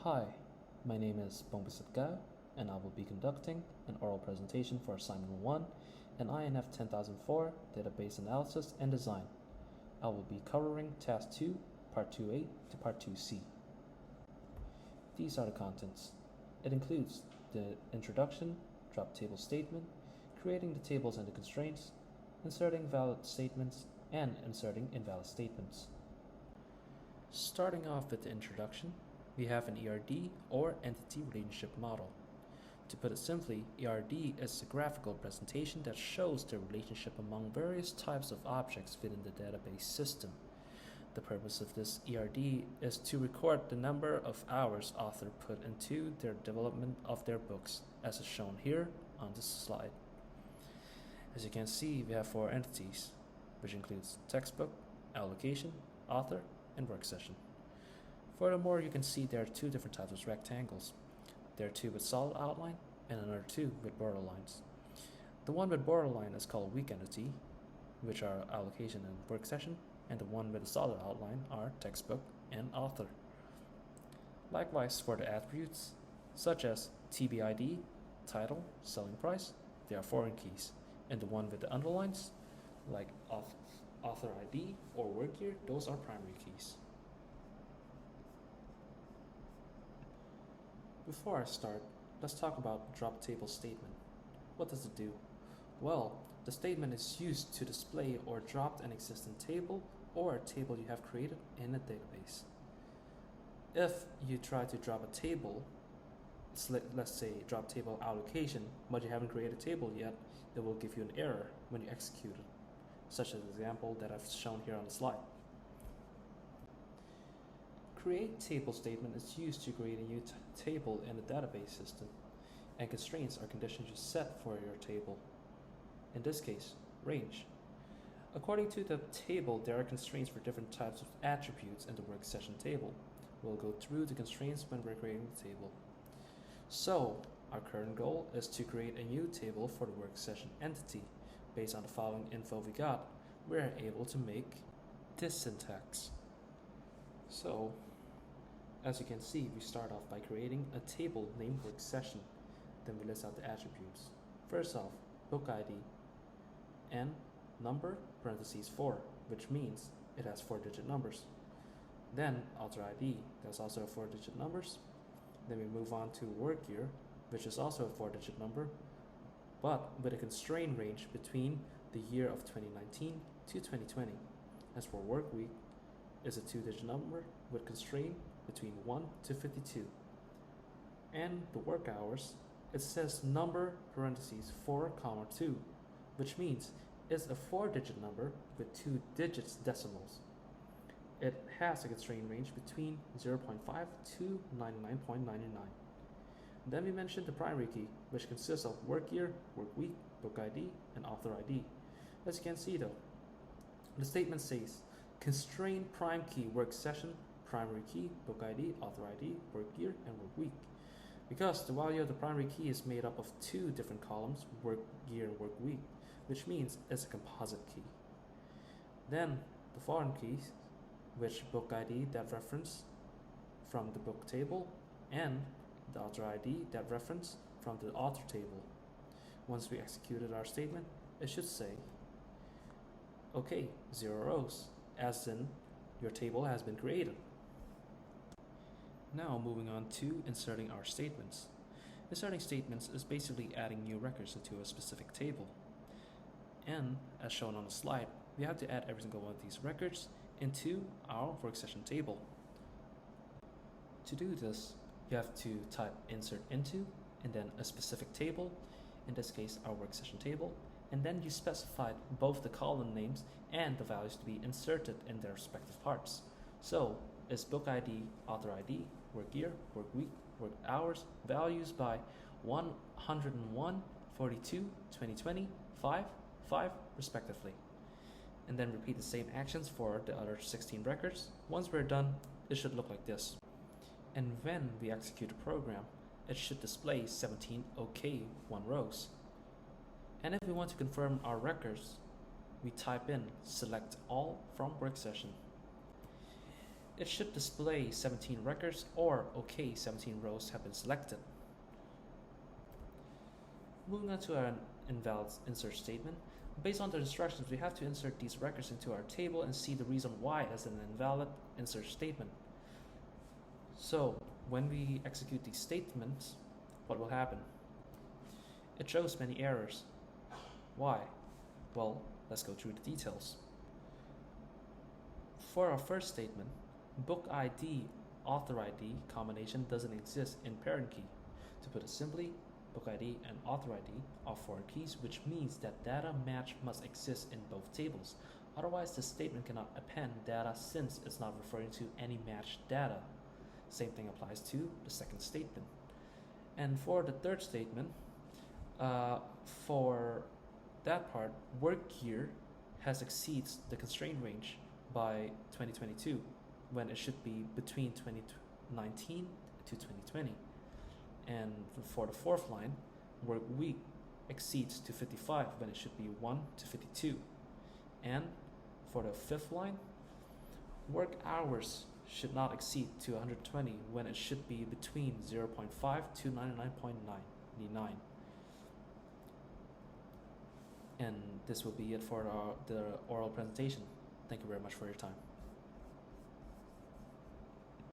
Hi, my name is Bongbisat Gao, and I will be conducting an oral presentation for Assignment 1 in INF10004 Database Analysis and Design. I will be covering Task 2, Part 2A to Part 2C. These are the contents. It includes the introduction, drop table statement, creating the tables and the constraints, inserting valid statements, and inserting invalid statements. Starting off with the introduction, we have an ERD or Entity Relationship Model. To put it simply, ERD is a graphical presentation that shows the relationship among various types of objects within the database system. The purpose of this ERD is to record the number of hours author put into their development of their books, as is shown here on this slide. As you can see, we have 4 entities, which includes textbook, allocation, author, and work session. Furthermore, you can see there are 2 different types of rectangles. There are 2 with solid outline and another 2 with borderlines. The one with borderline is called weak entity, which are allocation and work session, and the one with a solid outline are textbook and author. Likewise, for the attributes, such as TBID, title, selling price, they are foreign keys, and the one with the underlines, like author ID or work year, those are primary keys. Before I start, let's talk about drop table statement. What does it do? Well, the statement is used to display or drop an existing table or a table you have created in a database. If you try to drop a table, let's say drop table allocation, but you haven't created a table yet, it will give you an error when you execute it, such as the example that I've shown here on the slide. Create table statement is used to create a new table in the database system, and constraints are conditions you set for your table. In this case, range. According to the table, there are constraints for different types of attributes in the work session table. We'll go through the constraints when we're creating the table. So, our current goal is to create a new table for the work session entity. Based on the following info we got, we're able to make this syntax. So, as you can see, we start off by creating a table named work session. Then we list out the attributes. First off, book ID and number parentheses 4, which means it has 4-digit numbers. Then author ID, that's also a 4-digit numbers. Then we move on to work year, which is also a 4-digit number, but with a constraint range between the year of 2019 to 2020. As for work week, is a 2-digit number with constraint between 1 to 52. And the work hours, it says number parentheses 4, 2, which means it's a 4-digit number with 2 digits decimals. It has a constraint range between 0.5 to 99.99. Then we mentioned the primary key, which consists of work year, work week, book ID, and author ID. As you can see though, the statement says constrain prime key work session, primary key, book ID, author ID, work year, and work week. Because the value of the primary key is made up of 2 different columns, work year and work week, which means it's a composite key. Then the foreign keys, which book ID that reference from the book table, and the author ID that reference from the author table. Once we executed our statement, it should say, okay, 0 rows, as in your table has been created. Now moving on to inserting our statements. Inserting statements is basically adding new records into a specific table. And as shown on the slide, we have to add every single one of these records into our work session table. To do this, you have to type insert into and then a specific table, in this case our work session table, and then you specified both the column names and the values to be inserted in their respective parts. So is book ID, author ID, work year, work week, work hours, values by 101, 42, 2020, 5, 5 respectively. And then repeat the same actions for the other 16 records. Once we're done, it should look like this. And when we execute the program, it should display 17 OK 1 rows. And if we want to confirm our records, we type in select all from work session. it should display 17 records or OK 17 rows have been selected. Moving on to our invalid insert statement. Based on the instructions, we have to insert these records into our table and see the reason why as an invalid insert statement. So when we execute these statements, what will happen? It shows many errors. Why? Well, let's go through the details. For our first statement, book ID author ID combination doesn't exist in parent key. To put it simply, book ID and author ID are foreign keys, which means that data match must exist in both tables. Otherwise, the statement cannot append data since it's not referring to any matched data. Same thing applies to the second statement. And for the third statement, for that part, work year has exceeds the constraint range by 2022, when it should be between 2019 to 2020. And for the fourth line, work week exceeds to 55 when it should be 1 to 52. And for the fifth line, work hours should not exceed to 120 when it should be between 0.5 to 99.99. And this will be it for the oral presentation. Thank you very much for your time.